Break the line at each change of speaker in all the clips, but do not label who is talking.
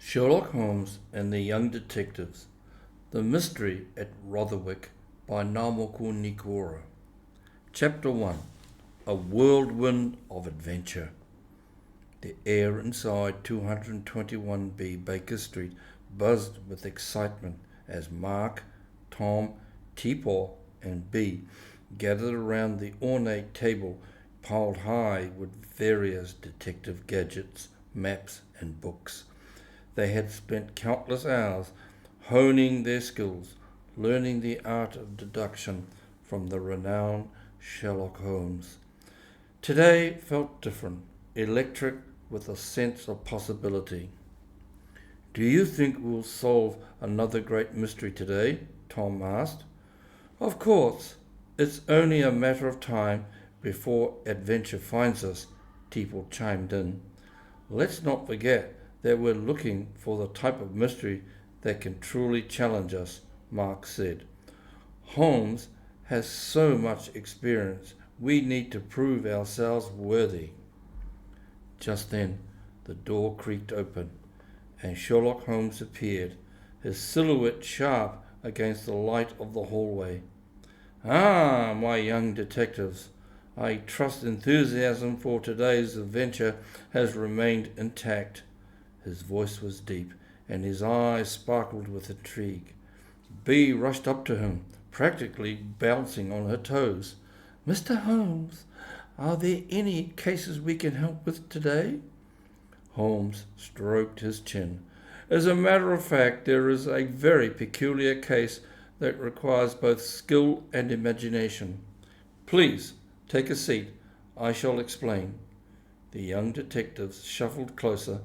Sherlock Holmes and the Young Detectives. The Mystery at Rotherwick by Namoku Nikora. Chapter 1. A Whirlwind of Adventure. The air inside 221B Baker Street buzzed with excitement as Mark, Tom, Teepaw, and Bee gathered around the ornate table piled high with various detective gadgets, maps, and books. They had spent countless hours honing their skills, learning the art of deduction from the renowned Sherlock Holmes. Today felt different, electric with a sense of possibility. "Do you think we'll solve another great mystery today?" Tom asked. "Of course. It's only a matter of time before adventure finds us," Teeple chimed in. "Let's not forget that we're looking for the type of mystery that can truly challenge us," Mark said. "Holmes has so much experience. We need to prove ourselves worthy." Just then, the door creaked open, and Sherlock Holmes appeared, his silhouette sharp against the light of the hallway. "Ah, my young detectives, I trust enthusiasm for today's adventure has remained intact." His voice was deep, and his eyes sparkled with intrigue. Bee rushed up to him, practically bouncing on her toes. "Mr. Holmes, are there any cases we can help with today?" Holmes stroked his chin. "As a matter of fact, there is a very peculiar case that requires both skill and imagination. Please, take a seat. I shall explain." The young detectives shuffled closer,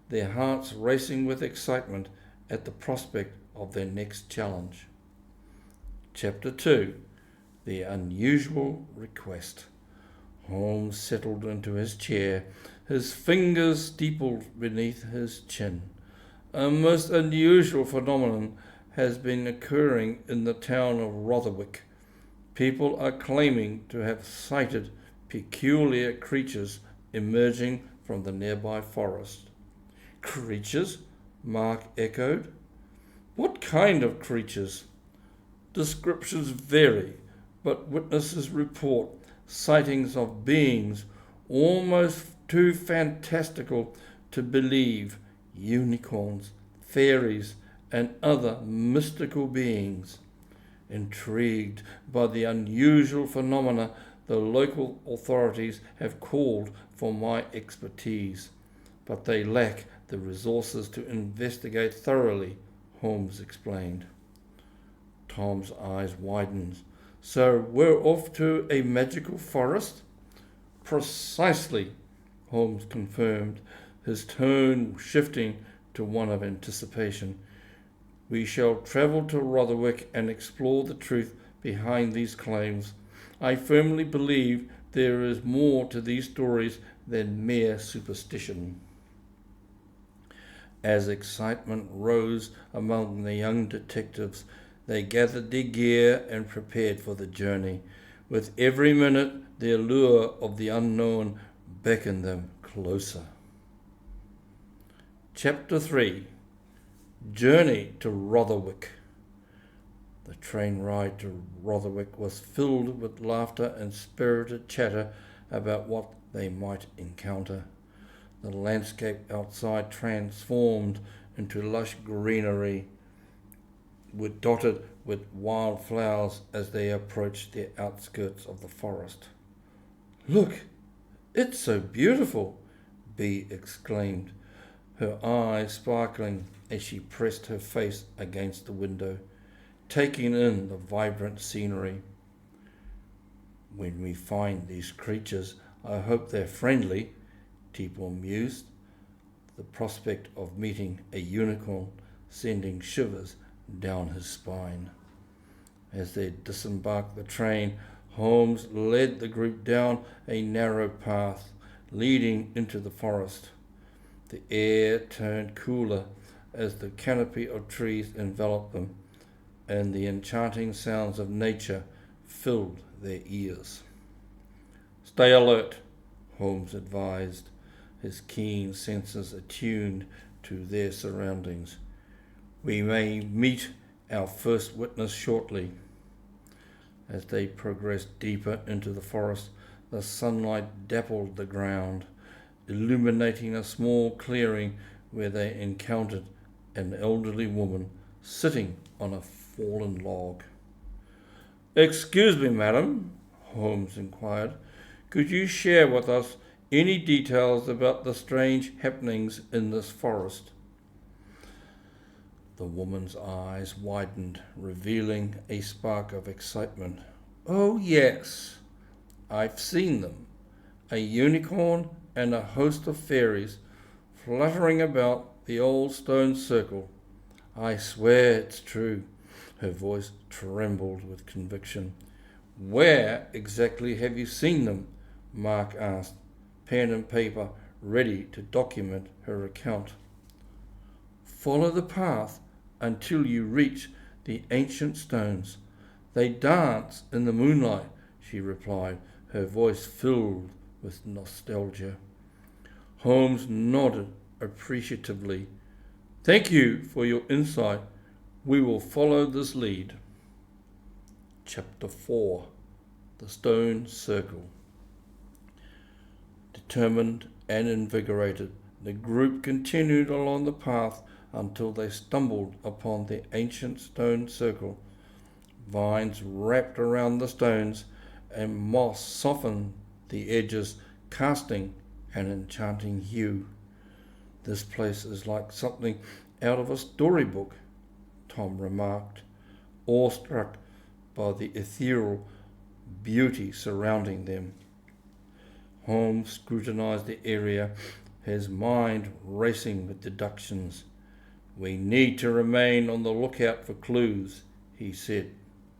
their hearts racing with excitement at the prospect of their next challenge. Chapter 2. The Unusual Request. Holmes settled into his chair, his fingers steepled beneath his chin. "A most unusual phenomenon has been occurring in the town of Rotherwick. People are claiming to have sighted peculiar creatures emerging from the nearby forest." "Creatures?" Mark echoed. "What kind of creatures?" "Descriptions vary, but witnesses report sightings of beings almost too fantastical to believe, unicorns, fairies, and other mystical beings." Intrigued by the unusual phenomena, the local authorities have called for my expertise, but they lack the resources to investigate thoroughly, Holmes explained. Tom's eyes widened. "So we're off to a magical forest?" "Precisely," Holmes confirmed, his tone shifting to one of anticipation. "We shall travel to Rotherwick and explore the truth behind these claims. I firmly believe there is more to these stories than mere superstition." As excitement rose among the young detectives, they gathered their gear and prepared for the journey. With every minute, the allure of the unknown beckoned them closer. Chapter 3. Journey to Rotherwick. The train ride to Rotherwick was filled with laughter and spirited chatter about what they might encounter. The landscape outside transformed into lush greenery, dotted with wild flowers as they approached the outskirts of the forest. "Look, it's so beautiful," Bee exclaimed, her eyes sparkling as she pressed her face against the window, taking in the vibrant scenery. "When we find these creatures, I hope they're friendly," Teeple mused, the prospect of meeting a unicorn sending shivers down his spine. As they disembarked the train, Holmes led the group down a narrow path leading into the forest. The air turned cooler as the canopy of trees enveloped them, and the enchanting sounds of nature filled their ears. "Stay alert," Holmes advised, his keen senses attuned to their surroundings. We may meet our first witness shortly. As they progressed deeper into the forest, the sunlight dappled the ground, illuminating a small clearing where they encountered an elderly woman sitting on a fallen log. "Excuse me, madam," Holmes inquired. "Could you share with us any details about the strange happenings in this forest?" The woman's eyes widened, revealing a spark of excitement. "Oh, yes, I've seen them. A unicorn and a host of fairies fluttering about the old stone circle. I swear it's true." Her voice trembled with conviction. "Where exactly have you seen them?" Mark asked, pen and paper ready to document her account. "Follow the path until you reach the ancient stones. They dance in the moonlight," she replied, her voice filled with nostalgia. Holmes nodded appreciatively. "Thank you for your insight. We will follow this lead." Chapter 4. The Stone Circle. Determined and invigorated, the group continued along the path until they stumbled upon the ancient stone circle. Vines wrapped around the stones and moss softened the edges, casting an enchanting hue. "This place is like something out of a storybook," Tom remarked, awestruck by the ethereal beauty surrounding them. Holmes scrutinized the area, his mind racing with deductions. "We need to remain on the lookout for clues," he said,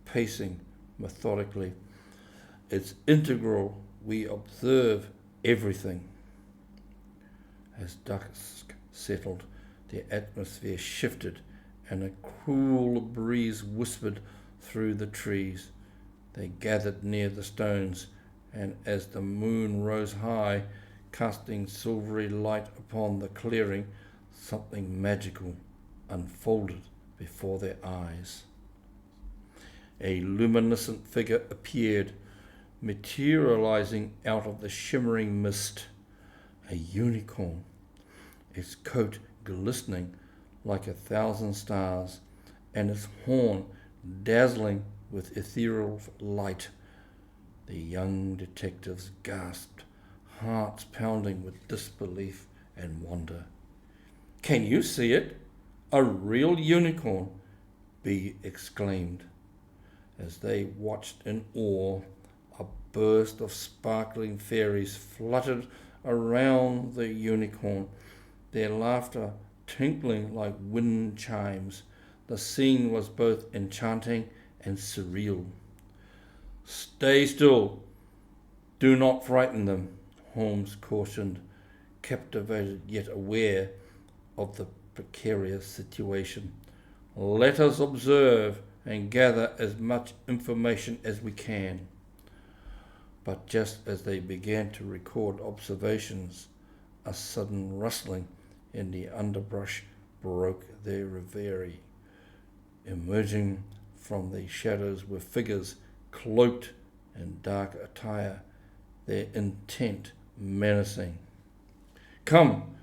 pacing methodically. "It's integral we observe everything." As dusk settled, the atmosphere shifted and a cool breeze whispered through the trees. They gathered near the stones, and as the moon rose high, casting silvery light upon the clearing, something magical unfolded before their eyes. A luminescent figure appeared, materializing out of the shimmering mist. A unicorn, its coat glistening like 1,000 stars, and its horn dazzling with ethereal light. The young detectives gasped, hearts pounding with disbelief and wonder. "Can you see it? A real unicorn!" B exclaimed. As they watched in awe, a burst of sparkling fairies fluttered around the unicorn, their laughter tinkling like wind chimes. The scene was both enchanting and surreal. "Stay still. Do not frighten them," Holmes cautioned, captivated yet aware of the precarious situation. "Let us observe and gather as much information as we can." But just as they began to record observations, a sudden rustling in the underbrush broke their reverie. Emerging from the shadows were figures cloaked in dark attire, their intent menacing. "Come,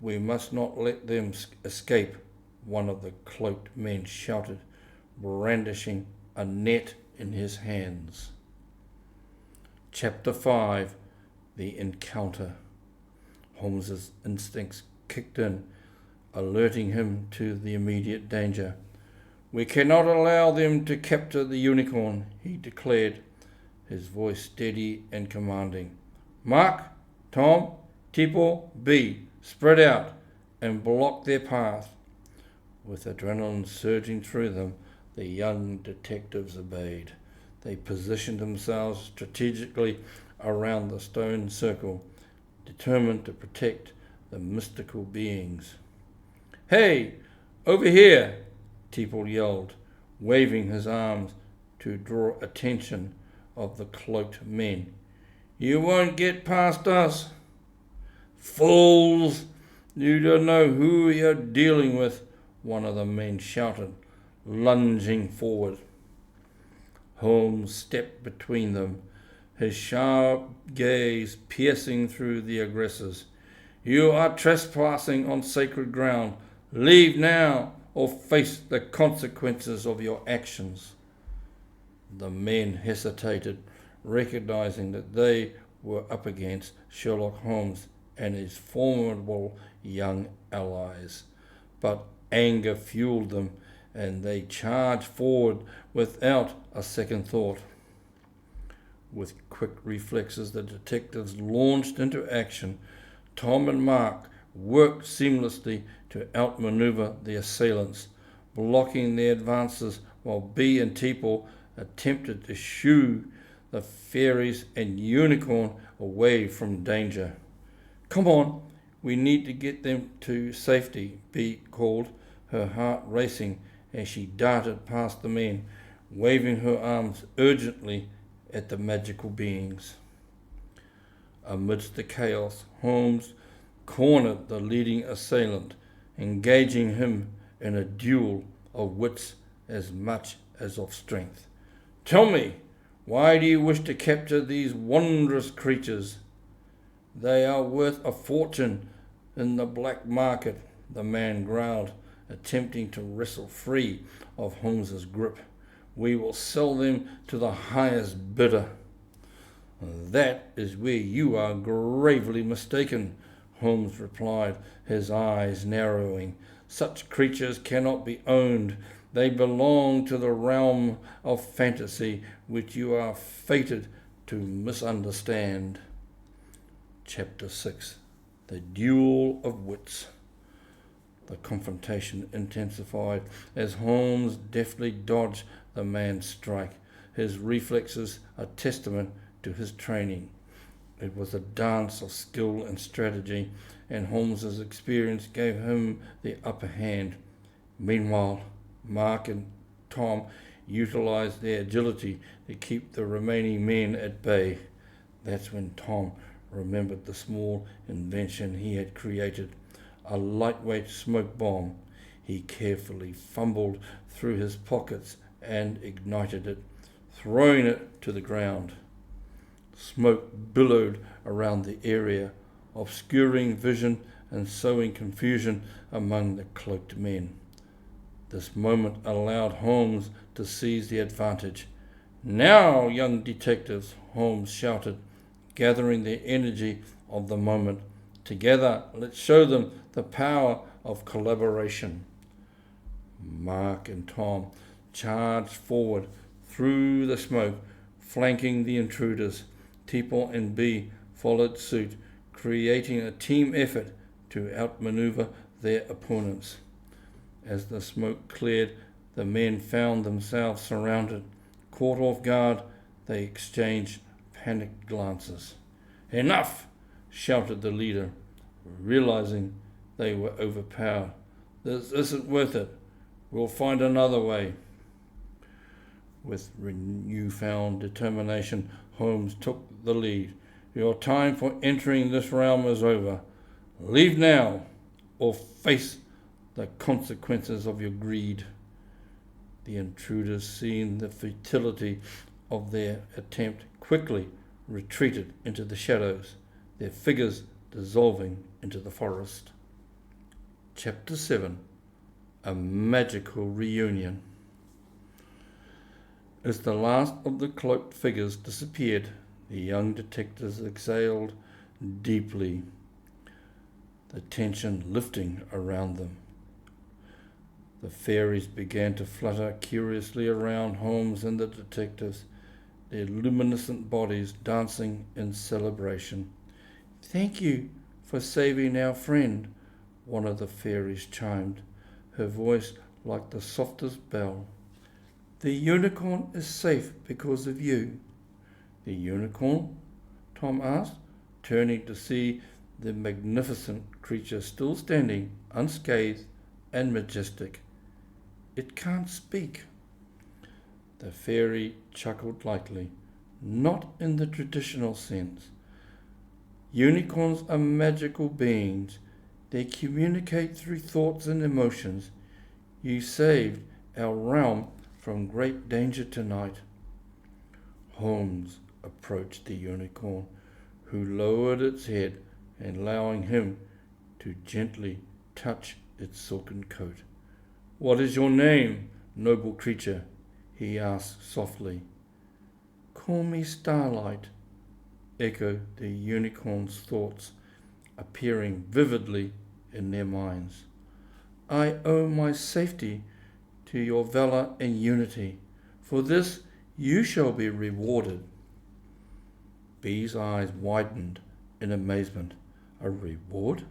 we must not let them escape," one of the cloaked men shouted, brandishing a net in his hands. Chapter 5. The Encounter. Holmes's instincts kicked in, alerting him to the immediate danger. "We cannot allow them to capture the unicorn," he declared, his voice steady and commanding. "Mark, Tom, Tipo, B, spread out and block their path." With adrenaline surging through them, the young detectives obeyed. They positioned themselves strategically around the stone circle, determined to protect the mystical beings. "Hey, over here!" Teeple yelled, waving his arms to draw attention of the cloaked men. "You won't get past us." "Fools!" You don't know who you're dealing with, one of the men shouted, lunging forward. Holmes stepped between them, his sharp gaze piercing through the aggressors. You are trespassing on sacred ground. Leave now, or face the consequences of your actions. The men hesitated, recognizing that they were up against Sherlock Holmes and his formidable young allies. But anger fueled them, and they charged forward without a second thought. With quick reflexes, the detectives launched into action. Tom and Mark worked seamlessly to outmaneuver the assailants, blocking their advances while B and Teeple attempted to shoo the fairies and unicorn away from danger. Come on, we need to get them to safety, B called, her heart racing as she darted past the men, waving her arms urgently at the magical beings. Amidst the chaos, Holmes cornered the leading assailant, engaging him in a duel of wits as much as of strength. Tell me, why do you wish to capture these wondrous creatures? They are worth a fortune in the black market, the man growled, attempting to wrestle free of Holmes's grip. We will sell them to the highest bidder. That is where you are gravely mistaken, Holmes replied, his eyes narrowing. Such creatures cannot be owned. They belong to the realm of fantasy which you are fated to misunderstand. Chapter 6. The Duel of Wits. The confrontation intensified as Holmes deftly dodged the man's strike, his reflexes a testament to his training. It was a dance of skill and strategy, and Holmes's experience gave him the upper hand. Meanwhile, Mark and Tom utilized their agility to keep the remaining men at bay. That's when Tom remembered the small invention he had created, a lightweight smoke bomb. He carefully fumbled through his pockets and ignited it, throwing it to the ground. Smoke billowed around the area, obscuring vision and sowing confusion among the cloaked men. This moment allowed Holmes to seize the advantage. Now, young detectives, Holmes shouted, gathering the energy of the moment. Together, let's show them the power of collaboration. Mark and Tom charged forward through the smoke, flanking the intruders. Teeple and B followed suit, creating a team effort to outmaneuver their opponents. As the smoke cleared, the men found themselves surrounded. Caught off guard, they exchanged panicked glances. Enough! Shouted the leader, realizing they were overpowered. This isn't worth it. We'll find another way. With newfound determination, Holmes took the lead. Your time for entering this realm is over. Leave now, or face the consequences of your greed. The intruders, seeing the futility of their attempt, quickly retreated into the shadows, their figures dissolving into the forest. Chapter 7. A Magical Reunion. As the last of the cloaked figures disappeared, the young detectives exhaled deeply, the tension lifting around them. The fairies began to flutter curiously around Holmes and the detectives, their luminescent bodies dancing in celebration. Thank you for saving our friend, one of the fairies chimed, her voice like the softest bell. The unicorn is safe because of you. The unicorn? Tom asked, turning to see the magnificent creature still standing, unscathed and majestic. It can't speak. The fairy chuckled lightly. Not in the traditional sense. Unicorns are magical beings, They communicate through thoughts and emotions. You saved our realm from great danger tonight." Holmes approached the unicorn, who lowered its head, and allowing him to gently touch its silken coat. "What is your name, noble creature?" he asked softly. "Call me Starlight," echoed the unicorn's thoughts, appearing vividly in their minds. "I owe my safety to your valour and unity. For this you shall be rewarded." Bee's eyes widened in amazement. "A reward?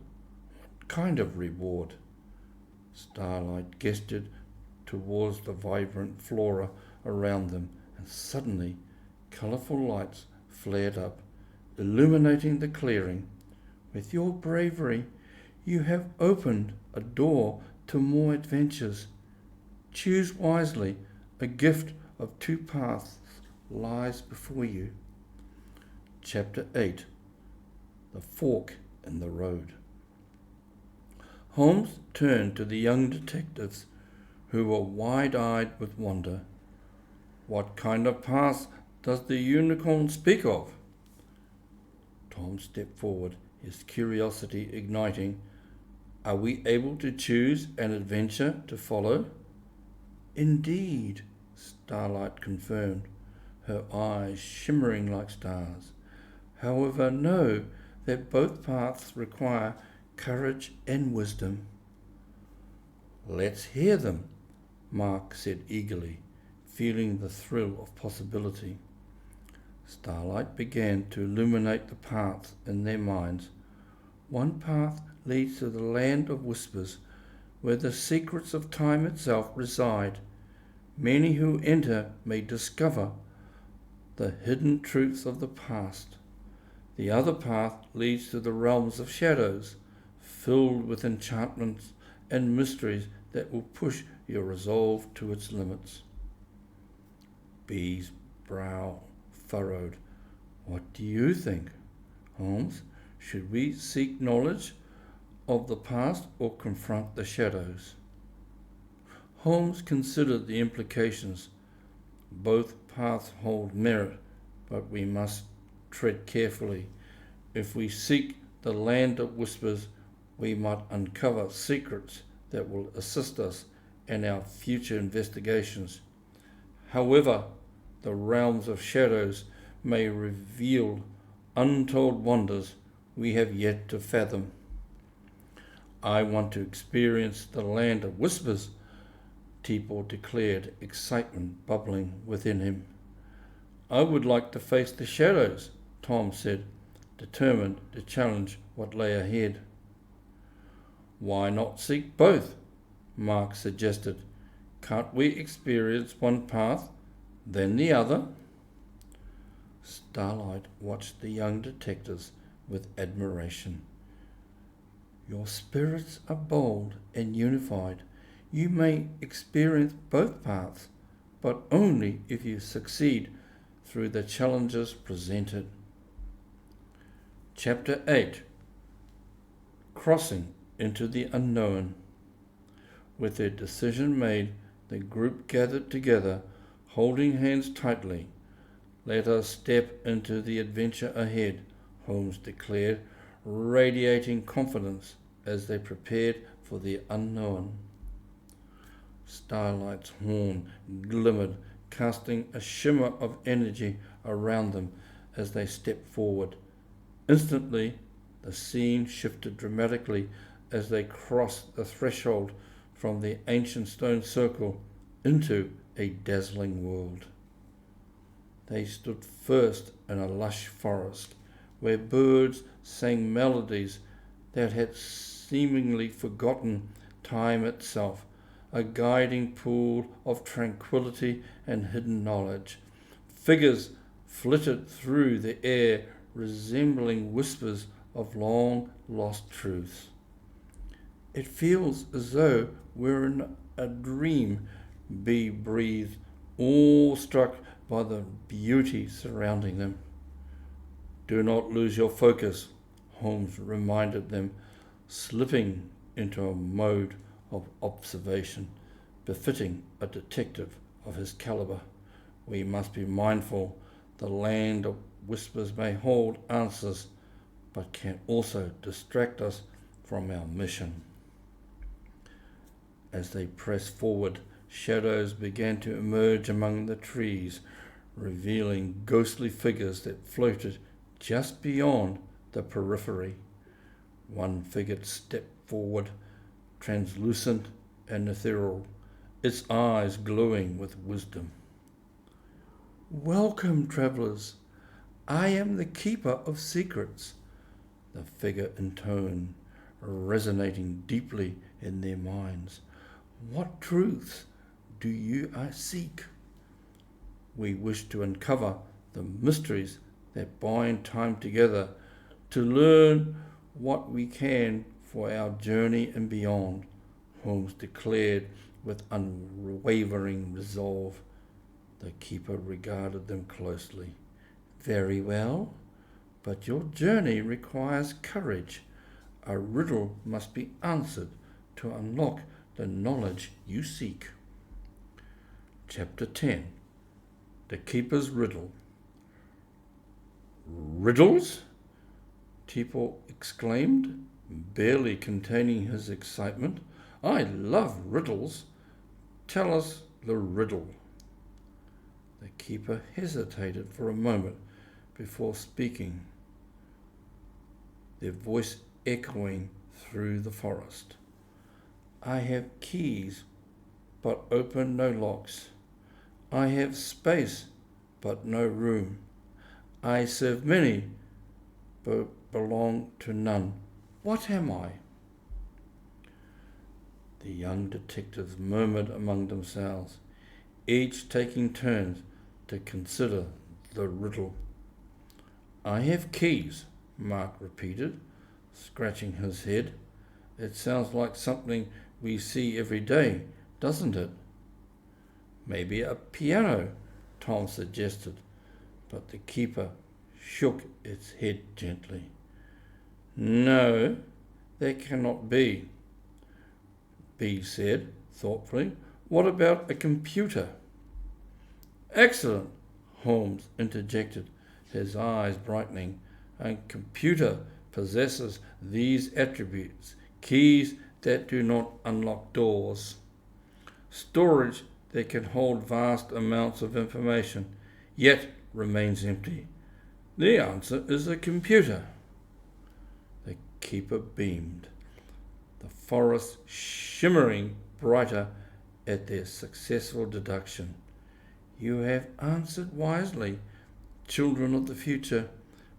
What kind of reward?" Starlight gestured towards the vibrant flora around them, and suddenly colourful lights flared up, illuminating the clearing. "With your bravery, you have opened a door to more adventures. Choose wisely. A gift of two paths lies before you." Chapter 8. The Fork in the Road. Holmes turned to the young detectives, who were wide-eyed with wonder. "What kind of paths does the unicorn speak of?" Tom stepped forward, his curiosity igniting. "Are we able to choose an adventure to follow?" "Indeed," Starlight confirmed, her eyes shimmering like stars. "However, know that both paths require courage and wisdom." "Let's hear them," Mark said eagerly, feeling the thrill of possibility. Starlight began to illuminate the paths in their minds. "One path leads to the land of whispers, where the secrets of time itself reside. Many who enter may discover the hidden truths of the past. The other path leads to the realms of shadows, filled with enchantments and mysteries that will push your resolve to its limits." Bee's brow furrowed. "What do you think, Holmes? Should we seek knowledge of the past or confront the shadows?" Holmes considered the implications. "Both paths hold merit, but we must tread carefully. If we seek the land of whispers, we might uncover secrets that will assist us in our future investigations. However, the realms of shadows may reveal untold wonders we have yet to fathom." "I want to experience the land of whispers," Teapot declared, excitement bubbling within him. "I would like to face the shadows," Tom said, determined to challenge what lay ahead. "Why not seek both?" Mark suggested. "Can't we experience one path, then the other?" Starlight watched the young detectives with admiration. "Your spirits are bold and unified. You may experience both paths, but only if you succeed through the challenges presented." Chapter 8. Crossing into the unknown. With their decision made, the group gathered together, holding hands tightly. "Let us step into the adventure ahead," Holmes declared, radiating confidence as they prepared for the unknown. Starlight's horn glimmered, casting a shimmer of energy around them as they stepped forward. Instantly, the scene shifted dramatically as they crossed the threshold from the ancient stone circle into a dazzling world. They stood first in a lush forest, where birds sang melodies that had seemingly forgotten time itself, a guiding pool of tranquility and hidden knowledge. Figures flitted through the air, resembling whispers of long-lost truths. "It feels as though we're in a dream," Bee breathed, awe-struck by the beauty surrounding them. "Do not lose your focus," Holmes reminded them. slipping into a mode of observation befitting a detective of his caliber. We must be mindful the land of whispers may hold answers, but can also distract us from our mission. As they pressed forward, shadows began to emerge among the trees, revealing ghostly figures that floated just beyond the periphery. One figure stepped forward, translucent and ethereal, its eyes glowing with wisdom. "Welcome, travellers. I am the keeper of secrets," the figure intoned, resonating deeply in their minds. "What truths do you seek?" "We wish to uncover the mysteries that bind time together, to learn what we can for our journey and beyond," Holmes declared with unwavering resolve. The keeper regarded them closely. "Very well, but your journey requires courage. A riddle must be answered to unlock the knowledge you seek." Chapter 10. The Keeper's Riddle. "Riddles?" Tipo exclaimed, barely containing his excitement. "I love riddles. Tell us the riddle." The keeper hesitated for a moment before speaking, their voice echoing through the forest. "I have keys, but open no locks. I have space, but no room. I serve many, but belong to none. What am I?" The young detectives murmured among themselves, each taking turns to consider the riddle. "I have keys," Mark repeated, scratching his head. "It sounds like something we see every day, doesn't it?" "Maybe a piano," Tom suggested, but the keeper shook its head gently. "No, that cannot be," B said thoughtfully. "What about a computer?" "Excellent," Holmes interjected, his eyes brightening. "A computer possesses these attributes: keys that do not unlock doors, storage that can hold vast amounts of information, yet remains empty. The answer is a computer." The keeper beamed, the forest shimmering brighter at their successful deduction. "You have answered wisely, children of the future.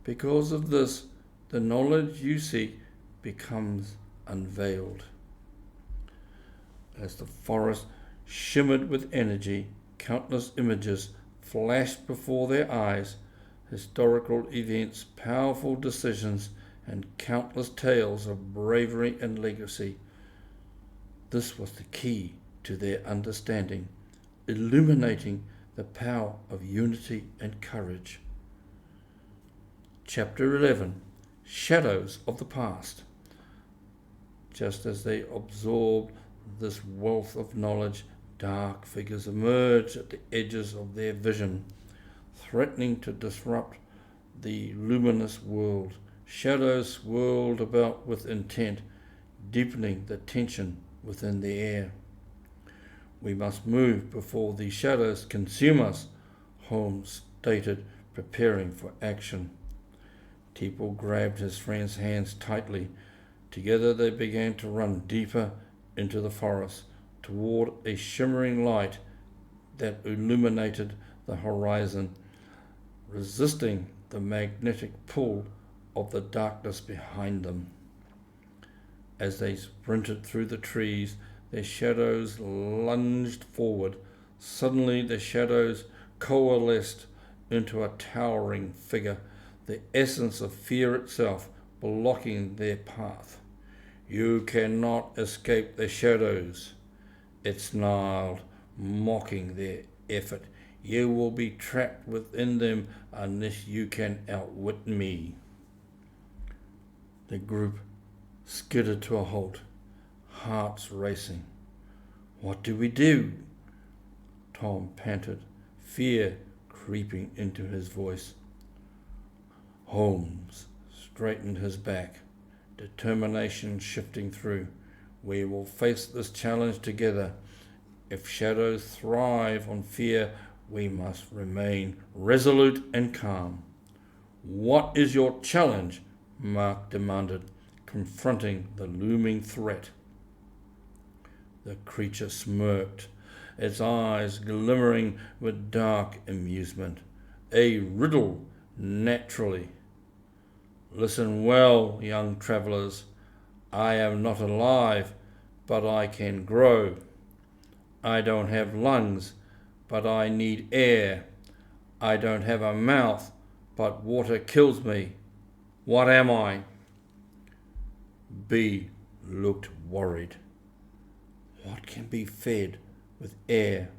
Because of this, the knowledge you seek becomes unveiled." As the forest shimmered with energy, countless images flashed before their eyes, historical events, powerful decisions, and countless tales of bravery and legacy. This was the key to their understanding, illuminating the power of unity and courage. Chapter 11. Shadows of the Past. Just as they absorbed this wealth of knowledge, dark figures emerged at the edges of their vision, threatening to disrupt the luminous world. Shadows swirled about with intent, deepening the tension within the air. "We must move before these shadows consume us," Holmes stated, preparing for action. Tipo grabbed his friend's hands tightly. Together they began to run deeper into the forest, toward a shimmering light that illuminated the horizon, resisting the magnetic pull of the darkness behind them. As they sprinted through the trees, their shadows lunged forward. Suddenly the shadows coalesced into a towering figure, the essence of fear itself, blocking their path. "You cannot escape the shadows," it snarled, mocking their effort. "You will be trapped within them unless you can outwit me." The group skidded to a halt, hearts racing. "What do we do?" Tom panted, fear creeping into his voice. Holmes straightened his back, determination shifting through. "We will face this challenge together. If shadows thrive on fear, we must remain resolute and calm." "What is your challenge?" Mark demanded, confronting the looming threat. The creature smirked, its eyes glimmering with dark amusement. "A riddle, naturally. Listen well, young travellers. I am not alive, but I can grow. I don't have lungs, but I need air. I don't have a mouth, but water kills me. What am I?" B looked worried. "What can be fed with air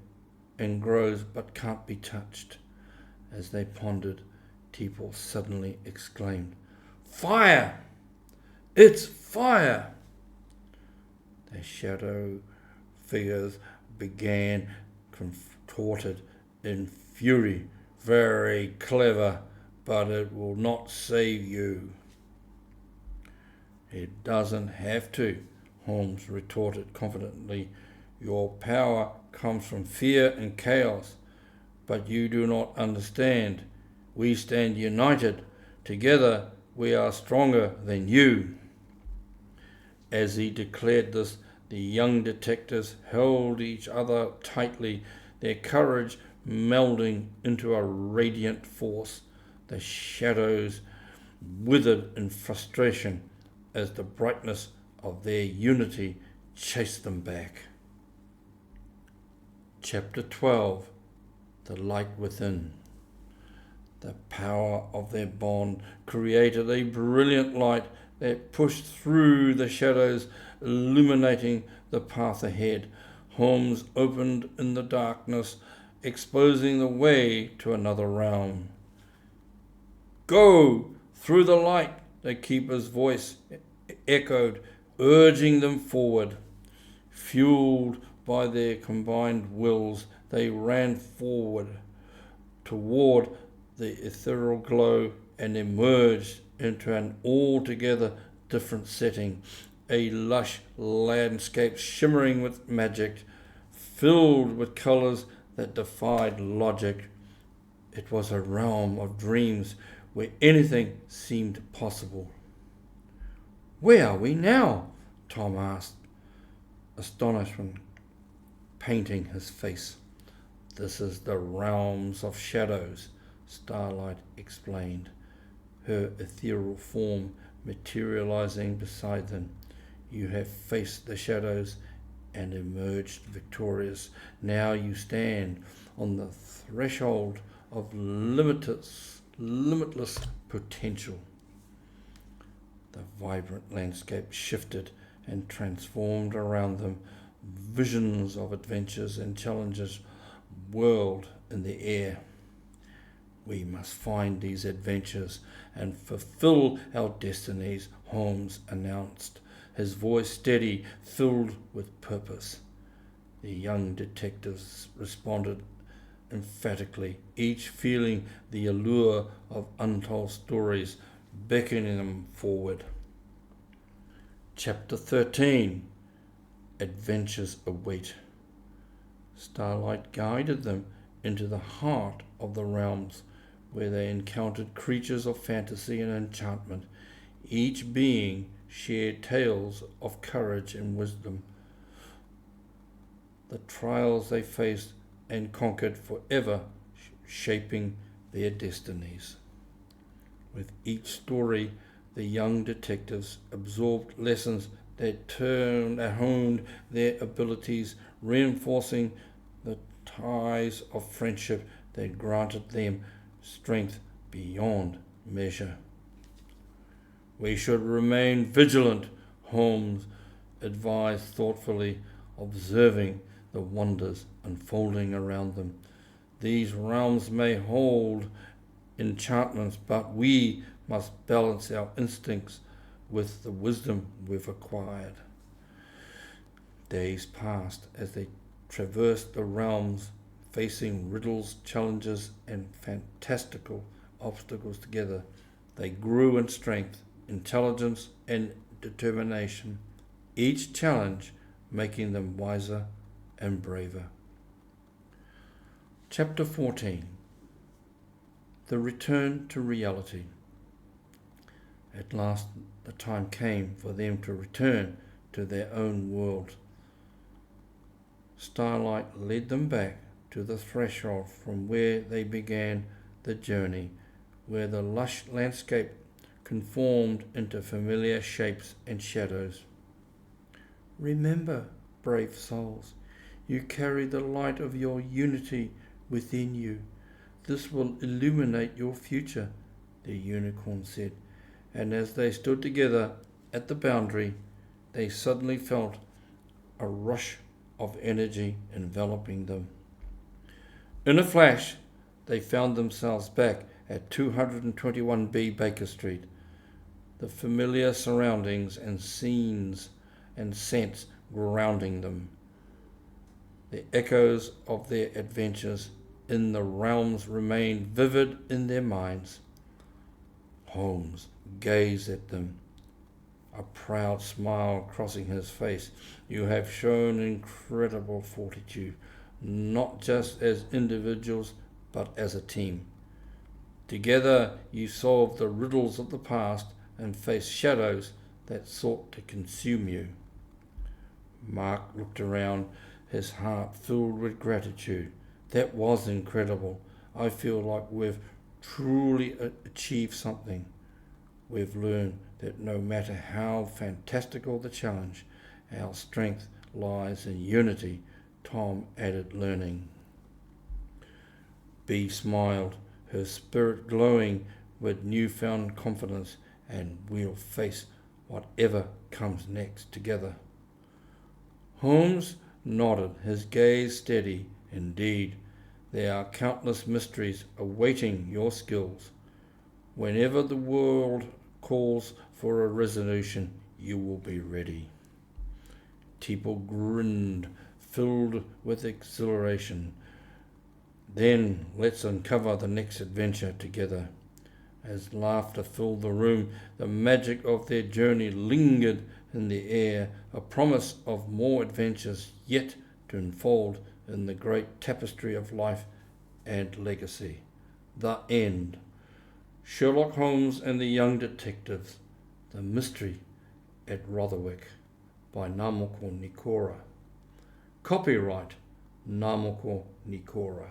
and grows but can't be touched?" As they pondered, Teeple suddenly exclaimed, "Fire! It's fire!" The shadow figures began contorted in fury. "Very clever, but it will not save you." "It doesn't have to," Holmes retorted confidently. "Your power comes from fear and chaos, but you do not understand. We stand united. Together we are stronger than you." As he declared this, the young detectives held each other tightly, their courage melding into a radiant force. The shadows withered in frustration as the brightness of their unity chased them back. Chapter 12. The Light Within. The power of their bond created a brilliant light that pushed through the shadows, illuminating the path ahead. Holmes opened in the darkness, exposing the way to another realm. "Go through the light," the keeper's voice echoed, urging them forward. Fueled by their combined wills, they ran forward toward the ethereal glow and emerged into an altogether different setting, a lush landscape shimmering with magic, filled with colours that defied logic. It was a realm of dreams where anything seemed possible. "Where are we now?" Tom asked, astonishment painting his face. "This is the realms of shadows," Starlight explained, her ethereal form materializing beside them. "You have faced the shadows and emerged victorious. Now you stand on the threshold of limitless potential." The vibrant landscape shifted and transformed around them. Visions of adventures and challenges whirled in the air. "We must find these adventures and fulfill our destinies," Holmes announced, his voice steady, filled with purpose. The young detectives responded emphatically, each feeling the allure of untold stories beckoning them forward. Chapter 13. Adventures Await. Starlight guided them into the heart of the realms, where they encountered creatures of fantasy and enchantment. Each being shared tales of courage and wisdom, the trials they faced and conquered, forever shaping their destinies. With each story, the young detectives absorbed lessons that honed their abilities, reinforcing the ties of friendship that granted them strength beyond measure. "We should remain vigilant," Holmes advised thoughtfully, observing the wonders unfolding around them. "These realms may hold enchantments, but we must balance our instincts with the wisdom we've acquired. Days passed as they traversed the realms, facing riddles, challenges, and fantastical obstacles together. They grew in strength, intelligence, and determination, each challenge making them wiser and braver. Chapter 14. The Return to Reality. At last the time came for them to return to their own world. Starlight led them back to the threshold from where they began the journey, where the lush landscape conformed into familiar shapes and shadows. Remember, brave souls, you carry the light of your unity within you. This will illuminate your future, the unicorn said, and as they stood together at the boundary, they suddenly felt a rush of energy enveloping them. In a flash, they found themselves back at 221B Baker Street. The familiar surroundings and scenes and scents grounding them. The echoes of their adventures in the realms remained vivid in their minds. Holmes gazed at them, a proud smile crossing his face. You have shown incredible fortitude, not just as individuals, but as a team. Together you solved the riddles of the past and faced shadows that sought to consume you. Mark looked around, his heart filled with gratitude. That was incredible. I feel like we've truly achieved something. We've learned that no matter how fantastical the challenge, our strength lies in unity, Tom added, learning. Bee smiled, her spirit glowing with newfound confidence, and we'll face whatever comes next together. Holmes nodded, his gaze steady. Indeed, there are countless mysteries awaiting your skills. Whenever the world calls for a resolution, you will be ready. Teeple grinned, filled with exhilaration. Then let's uncover the next adventure together. As laughter filled the room, the magic of their journey lingered in the air, a promise of more adventures yet to unfold in the great tapestry of life and legacy. The End. Sherlock Holmes and the Young Detectives. The Mystery at Rotherwick by Namoko Nikora. Copyright Namoko Nikora.